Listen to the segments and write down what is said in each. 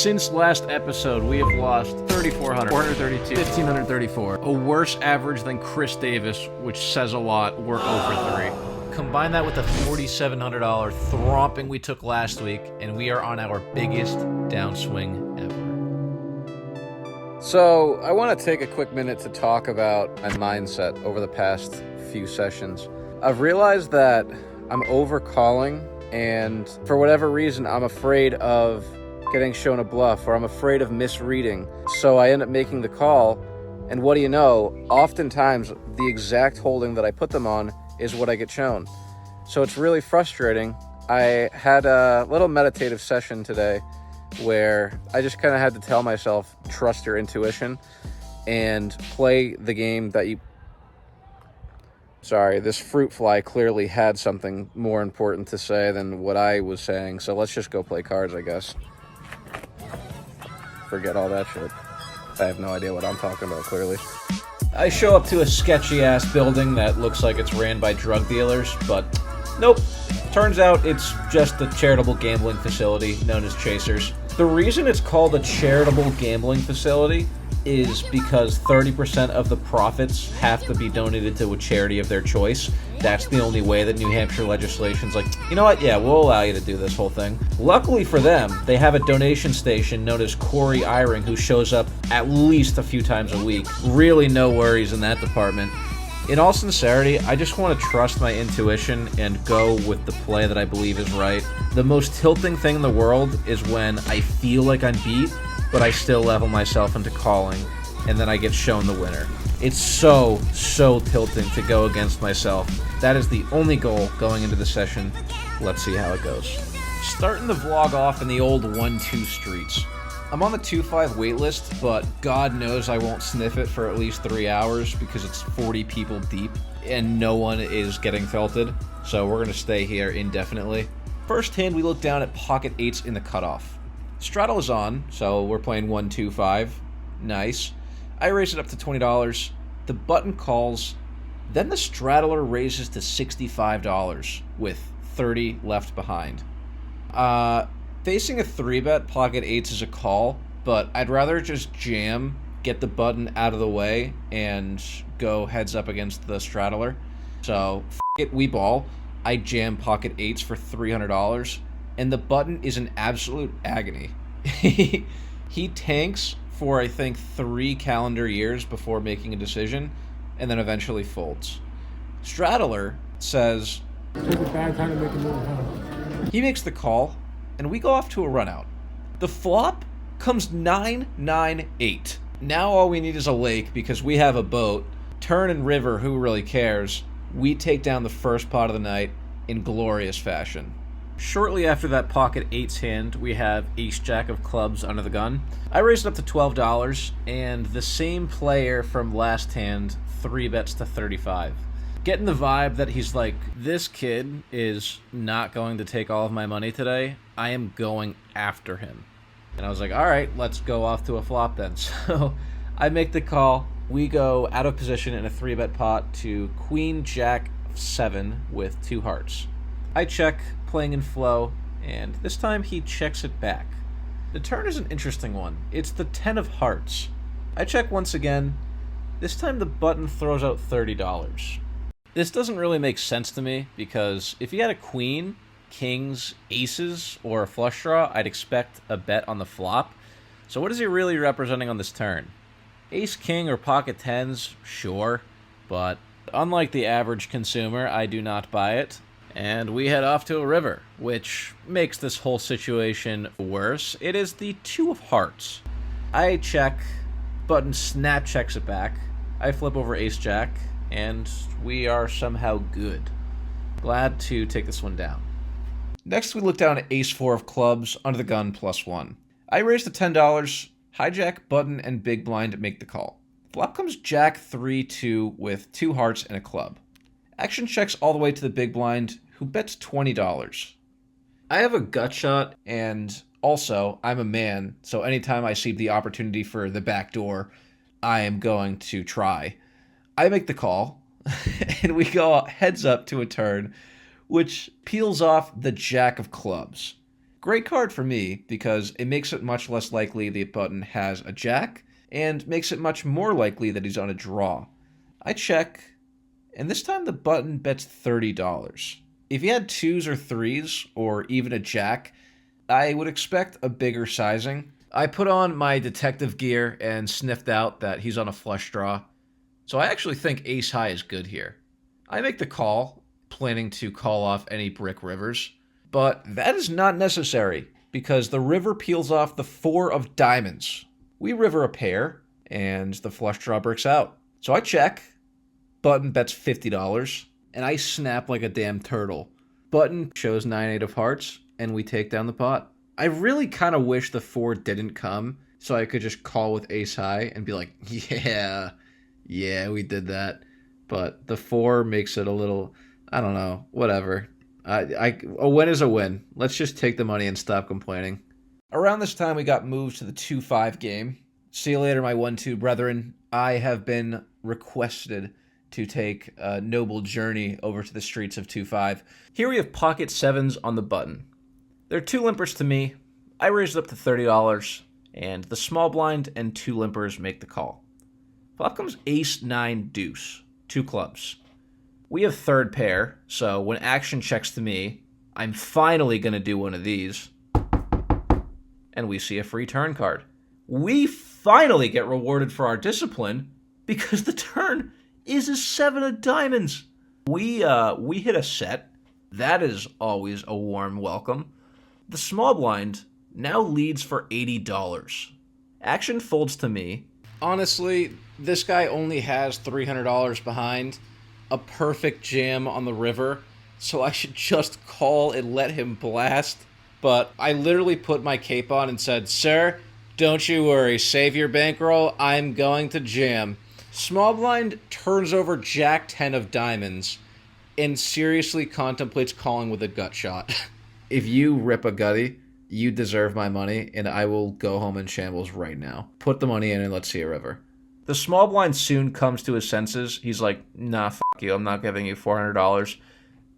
Since last episode, we have lost 3,400, 432, 1,534. A worse average than Chris Davis, which says a lot. We're 0 for 3. Combine that with the $4,700 thromping we took last week, and we are on our biggest downswing ever. So, I want to take a quick minute to talk about my mindset over the past few sessions. I've realized that I'm over-calling, and for whatever reason, I'm afraid of getting shown a bluff, or I'm afraid of misreading. So I end up making the call, and what do you know? Oftentimes, the exact holding that I put them on is what I get shown. So it's really frustrating. I had a little meditative session today where I just kind of had to tell myself, trust your intuition and play the game that you... Sorry, this fruit fly clearly had something more important to say than what I was saying, so let's just go play cards, I guess. Forget all that shit. I have no idea what I'm talking about, clearly. I show up to a sketchy-ass building that looks like it's ran by drug dealers, but nope. Turns out it's just a charitable gambling facility known as Chasers. The reason it's called a charitable gambling facility is because 30% of the profits have to be donated to a charity of their choice. That's the only way that New Hampshire legislation's like, you know what, yeah, we'll allow you to do this whole thing. Luckily for them, they have a donation station known as Eyring who shows up at least a few times a week. Really no worries in that department. In all sincerity, I just want to trust my intuition and go with the play that I believe is right. The most tilting thing in the world is when I feel like I'm beat, but I still level myself into calling, and then I get shown the winner. It's so tilting to go against myself. That is the only goal going into the session. Let's see how it goes. Starting the vlog off in the old 1-2 streets. I'm on the 2-5 waitlist, but God knows I won't sniff it for at least 3 hours because it's 40 people deep, and no one is getting felted, so we're going to stay here indefinitely. First hand, we look down at pocket 8s in the cutoff. Straddle is on, so we're playing 1-2-5. Nice. I raise it up to $20. The button calls. Then the straddler raises to $65 with 30 left behind. Facing a 3-bet, pocket 8s is a call, but I'd rather just jam, get the button out of the way, and go heads up against the straddler. So, f*** it, we ball. I jam pocket 8s for $300. And the button is an absolute agony. He tanks for, I think, 3 calendar years before making a decision, and then eventually folds. Straddler says... Took a bad time to make a move, huh? He makes the call, and we go off to a runout. The flop comes 9-9-8. Now all we need is a lake, because we have a boat. Turn and river, who really cares? We take down the first pot of the night in glorious fashion. Shortly after that pocket 8's hand, we have ace-jack of clubs under the gun. I raised it up to $12, and the same player from last hand 3-bets to 35. Getting the vibe that he's like, this kid is not going to take all of my money today. I am going after him. And I was like, all right, let's go off to a flop then. So I make the call. We go out of position in a 3-bet pot to queen-jack 7 with 2 hearts. I check, playing in flow, and this time he checks it back. The turn is an interesting one. It's the 10 of hearts. I check once again. This time the button throws out $30. This doesn't really make sense to me, because if he had a queen, kings, aces, or a flush draw, I'd expect a bet on the flop. So what is he really representing on this turn? Ace, king, or pocket 10s, sure, but unlike the average consumer, I do not buy it. And we head off to a river, which makes this whole situation worse. It is the 2 of hearts. I check, button snap checks it back. I flip over ace-jack, and we are somehow good. Glad to take this one down. Next, we look down at ace-4 of clubs, under the gun, +1. I raise to $10, hijack, button, and big blind make the call. Flop comes jack 3-2 with 2 hearts and a club. Action checks all the way to the big blind, who bets $20. I have a gut shot, and also, I'm a man, so anytime I see the opportunity for the back door, I am going to try. I make the call, and we go heads up to a turn, which peels off the jack of clubs. Great card for me because it makes it much less likely the button has a jack and makes it much more likely that he's on a draw. I check, and this time the button bets $30. If he had twos or threes or even a jack, I would expect a bigger sizing. I put on my detective gear and sniffed out that he's on a flush draw. So I actually think ace high is good here. I make the call, planning to call off any brick rivers. But that is not necessary, because the river peels off the 4 of diamonds. We river a pair, and the flush draw bricks out. So I check. Button bets $50, and I snap like a damn turtle. Button shows 9-8 of hearts, and we take down the pot. I really kind of wish the 4 didn't come, so I could just call with ace high and be like, yeah, we did that. But the 4 makes it a little, I don't know, whatever. A win is a win. Let's just take the money and stop complaining. Around this time, we got moved to the 2-5 game. See you later, my 1-2 brethren. I have been requested to take a noble journey over to the streets of 2-5. Here we have pocket 7s on the button. There are 2 limpers to me. I raised it up to $30, and the small blind and 2 limpers make the call. Flop comes ace 9 deuce, 2 clubs. We have third pair, so when action checks to me, I'm finally going to do one of these. And we see a free turn card. We finally get rewarded for our discipline because the turn is a 7 of diamonds. We hit a set. That is always a warm welcome. The small blind now leads for $80. Action folds to me. Honestly, this guy only has $300 behind. A perfect jam on the river, so I should just call and let him blast. But I literally put my cape on and said, "Sir, don't you worry, save your bankroll, I'm going to jam." Small blind turns over jack 10 of diamonds and seriously contemplates calling with a gut shot. If you rip a gutty, you deserve my money, and I will go home in shambles right now. Put the money in and let's see a river. The small blind soon comes to his senses. He's like, nah, fuck you, I'm not giving you $400,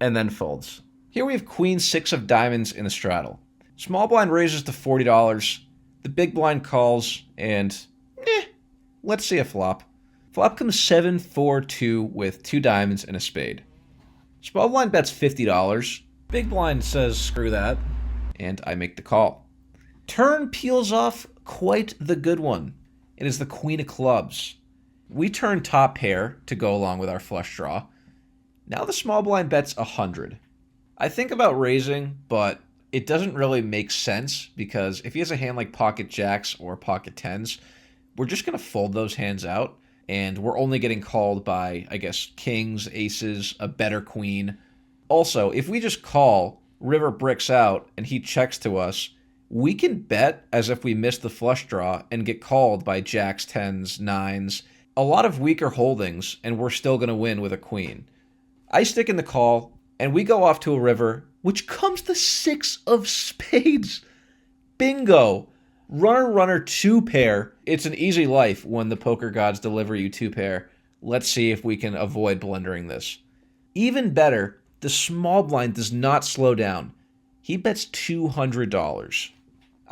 and then folds. Here we have queen 6 of diamonds in the straddle. Small blind raises to $40. The big blind calls, and let's see a flop. Flop comes 7-4-2 with 2 diamonds and a spade. Small blind bets $50. Big blind says screw that, and I make the call. Turn peels off quite the good one. It is the queen of clubs. We turn top pair to go along with our flush draw. Now the small blind bets 100. I think about raising, but it doesn't really make sense because if he has a hand like pocket jacks or pocket 10s, we're just going to fold those hands out, and we're only getting called by, I guess, kings, aces, a better queen. Also, if we just call, river bricks out, and he checks to us, we can bet as if we missed the flush draw and get called by jacks, 10s, 9s, a lot of weaker holdings, and we're still going to win with a queen. I stick in the call, and we go off to a river, which comes the 6 of spades. Bingo! Runner, runner, 2 pair. It's an easy life when the poker gods deliver you 2 pair. Let's see if we can avoid blundering this. Even better, the small blind does not slow down. He bets $200.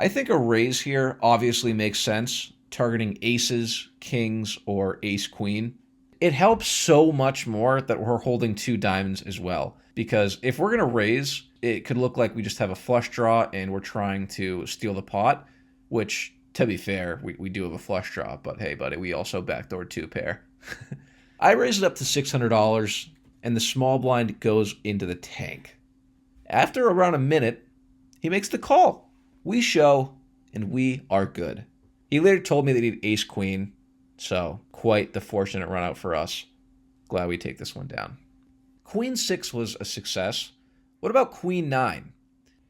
I think a raise here obviously makes sense, targeting aces, kings, or ace-queen. It helps so much more that we're holding 2 diamonds as well, because if we're going to raise, it could look like we just have a flush draw and we're trying to steal the pot, which, to be fair, we do have a flush draw, but hey, buddy, we also backdoor 2 pair. I raise it up to $600, and the small blind goes into the tank. After around a minute, he makes the call. We show, and we are good. He later told me that he had ace-queen, so quite the fortunate run out for us. Glad we take this one down. Queen 6 was a success. What about queen 9?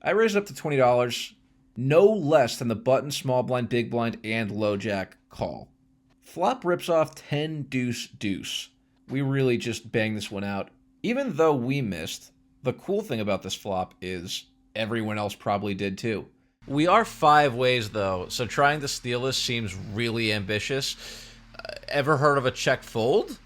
I raised it up to $20, no less than the button, small blind, big blind, and low jack call. Flop rips off 10 deuce deuce. We really just banged this one out. Even though we missed, the cool thing about this flop is everyone else probably did too. We are 5 ways though, so trying to steal this seems really ambitious. Ever heard of a check fold?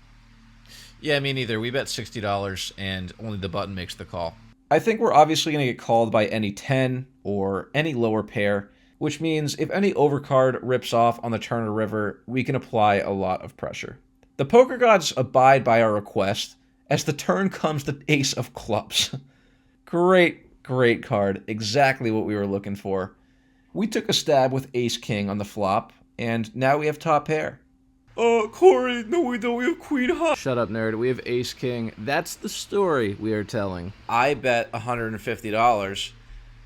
Yeah, me neither. We bet $60 and only the button makes the call. I think we're obviously going to get called by any 10 or any lower pair, which means if any overcard rips off on the turn or river, we can apply a lot of pressure. The poker gods abide by our request, as the turn comes the ace of clubs. Great, great card. Exactly what we were looking for. We took a stab with ace king on the flop, and now we have top pair. Corey, no we don't, we have queen high. Shut up, nerd. We have ace king. That's the story we are telling. I bet $150.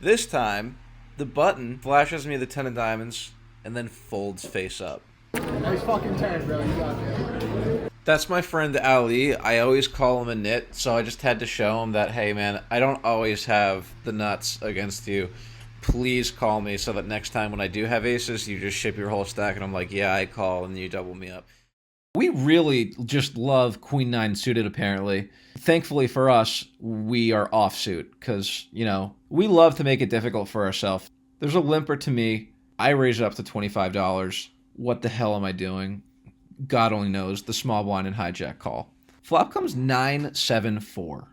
This time, the button flashes me the 10 of diamonds and then folds face up. Nice fucking turn, bro. You got that. That's my friend Ali. I always call him a nit, so I just had to show him that, hey man, I don't always have the nuts against you. Please call me so that next time when I do have aces, you just ship your whole stack, and I'm like, yeah, I call, and you double me up. We really just love Queen 9 suited, apparently. Thankfully for us, we are offsuit, because, you know, we love to make it difficult for ourselves. There's a limper to me. I raise it up to $25. What the hell am I doing? God only knows. The small blind and hijack call. Flop comes 9-7-4.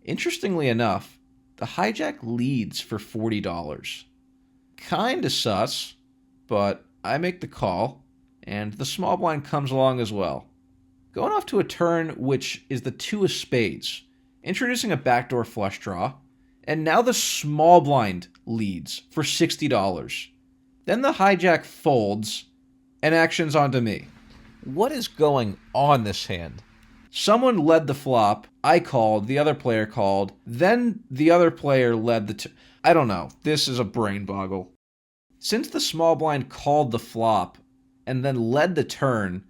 Interestingly enough, the hijack leads for $40. Kinda sus, but I make the call, and the small blind comes along as well. Going off to a turn which is the 2 of spades, introducing a backdoor flush draw, and now the small blind leads for $60. Then the hijack folds, and action's onto me. What is going on this hand? Someone led the flop, I called, the other player called, then the other player led the I don't know, this is a brain boggle. Since the small blind called the flop and then led the turn,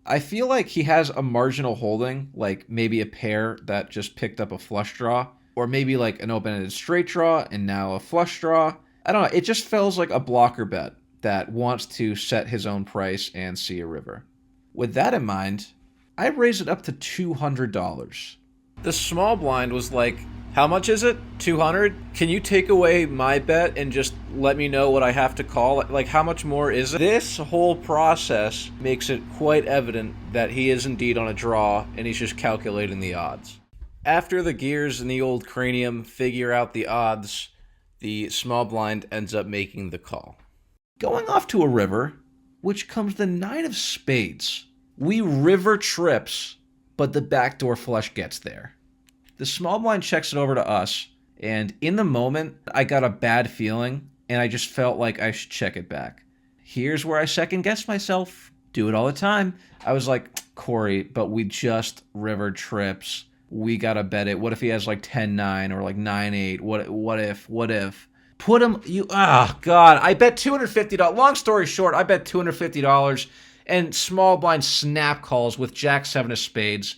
I feel like he has a marginal holding, like maybe a pair that just picked up a flush draw, or maybe like an open-ended straight draw and now a flush draw. I don't know, it just feels like a blocker bet that wants to set his own price and see a river. With that in mind, I raise it up to $200. The small blind was like, how much is it? 200? Can you take away my bet and just let me know what I have to call? Like, how much more is it? This whole process makes it quite evident that he is indeed on a draw and he's just calculating the odds. After the gears in the old cranium figure out the odds, the small blind ends up making the call. Going off to a river, which comes the 9 of spades. We river trips, but the backdoor flush gets there. The small blind checks it over to us, and in the moment, I got a bad feeling, and I just felt like I should check it back. Here's where I second-guess myself. Do it all the time. I was like, Corey, but we just river trips. We gotta bet it. What if he has like 10-9 or like 9-8? What if? Put him, God. I bet $250. Long story short, I bet $250, and small blind snap calls with Jack 7 of spades.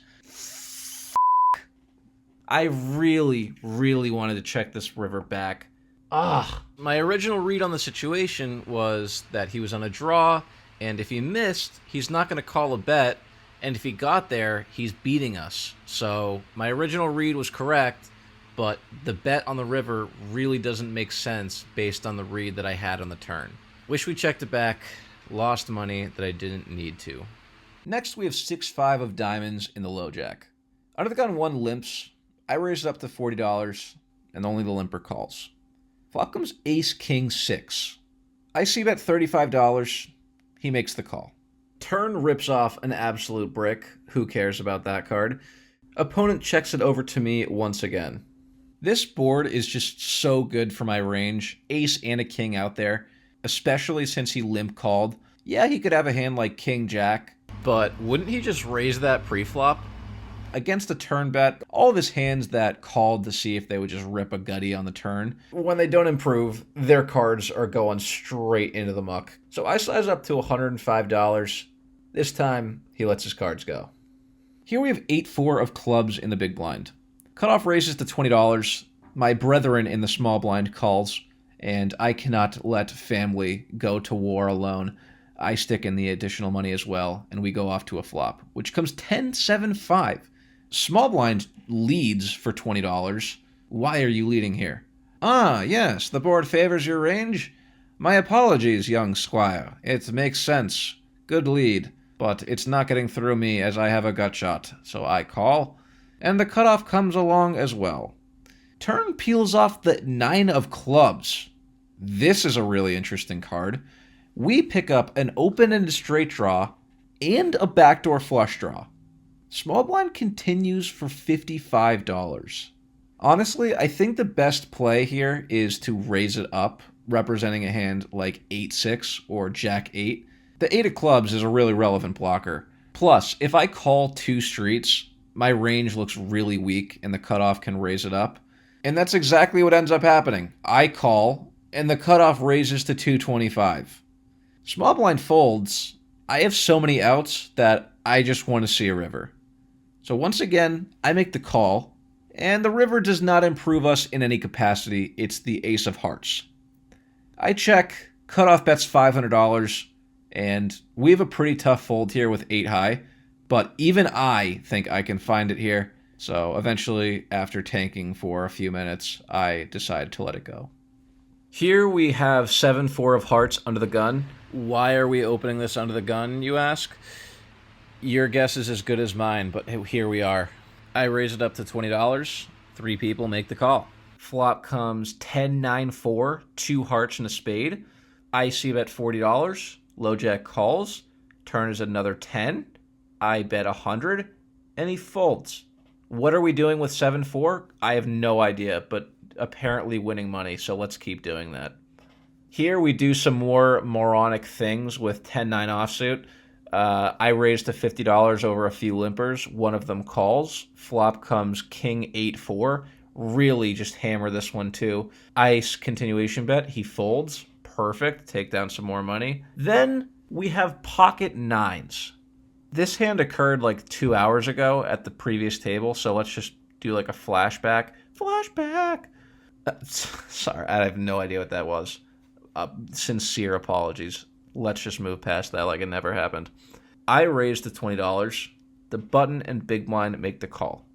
I really, really wanted to check this river back. My original read on the situation was that he was on a draw, and if he missed, he's not going to call a bet, and if he got there, he's beating us. So my original read was correct, but the bet on the river really doesn't make sense based on the read that I had on the turn. Wish we checked it back. Lost money that I didn't need to. Next, we have 6-5 of diamonds in the low jack. Under the gun 1 limps. I raise it up to $40, and only the limper calls. Flop comes ace king 6. I see bet $35. He makes the call. Turn rips off an absolute brick. Who cares about that card? Opponent checks it over to me once again. This board is just so good for my range. Ace and a king out there, especially since he limp called. Yeah, he could have a hand like king jack, but wouldn't he just raise that pre-flop? Against a turn bet, all of his hands that called to see if they would just rip a gutty on the turn, when they don't improve, their cards are going straight into the muck. So I size up to $105. This time, he lets his cards go. Here we have 8-4 of clubs in the big blind. Cutoff raises to $20. My brethren in the small blind calls, and I cannot let family go to war alone. I stick in the additional money as well, and we go off to a flop, which comes 10-7-5. Small blind leads for $20. Why are you leading here? Ah, yes, the board favors your range? My apologies, young squire. It makes sense. Good lead, but it's not getting through me as I have a gut shot, so I call. And the cutoff comes along as well. Turn peels off the 9 of clubs. This is a really interesting card. We pick up an open-ended straight draw and a backdoor flush draw. Small blind continues for $55. Honestly, I think the best play here is to raise it up, representing a hand like 8-6 or Jack-8. The 8 of clubs is a really relevant blocker. Plus, if I call 2 streets, my range looks really weak and the cutoff can raise it up. And that's exactly what ends up happening. I call, and the cutoff raises to 225. Small blind folds. I have so many outs that I just want to see a river. So once again, I make the call, and the river does not improve us in any capacity. It's the ace of hearts. I check, cutoff bets $500, and we have a pretty tough fold here with 8 high, but even I think I can find it here. So eventually, after tanking for a few minutes, I decided to let it go. Here we have 7-4 of hearts under the gun. Why are we opening this under the gun, you ask? Your guess is as good as mine, but here we are. I raise it up to $20. 3 people make the call. Flop comes 10-9-4, 2 hearts and a spade. I see bet $40. Low jack calls. Turn is another 10. I bet 100, and he folds. What are we doing with 7-4? I have no idea, but apparently winning money, so let's keep doing that. Here we do some more moronic things with 10-9 offsuit. I raised to $50 over a few limpers. One of them calls. Flop comes king 8-4. Really just hammer this one too. Ice continuation bet. He folds. Perfect. Take down some more money. Then we have pocket nines. This hand occurred like 2 hours ago at the previous table, so let's just do like a flashback. Flashback! Sorry, I have no idea what that was. Sincere apologies. Let's just move past that like it never happened. I raised to $20. The button and big blind make the call.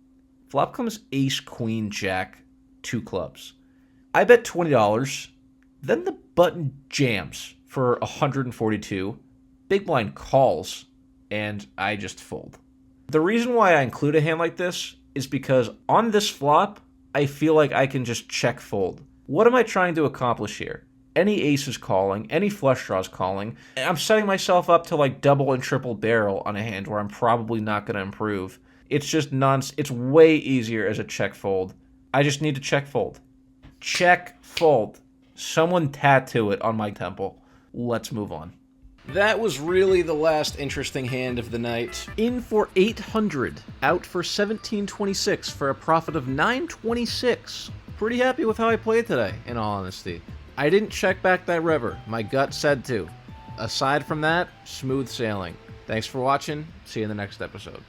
Flop comes ace, queen, jack, 2 clubs. I bet $20. Then the button jams for 142. Big blind calls, and I just fold. The reason why I include a hand like this is because on this flop, I feel like I can just check fold. What am I trying to accomplish here? Any ace is calling, any flush draw is calling. I'm setting myself up to like double and triple barrel on a hand where I'm probably not going to improve. It's just nonsense. It's way easier as a check fold. I just need to check fold. Check fold. Someone tattoo it on my temple. Let's move on. That was really the last interesting hand of the night. In for 800, out for 1726 for a profit of 926. Pretty happy with how I played today, in all honesty. I didn't check back that river. My gut said to. Aside from that, smooth sailing. Thanks for watching. See you in the next episode.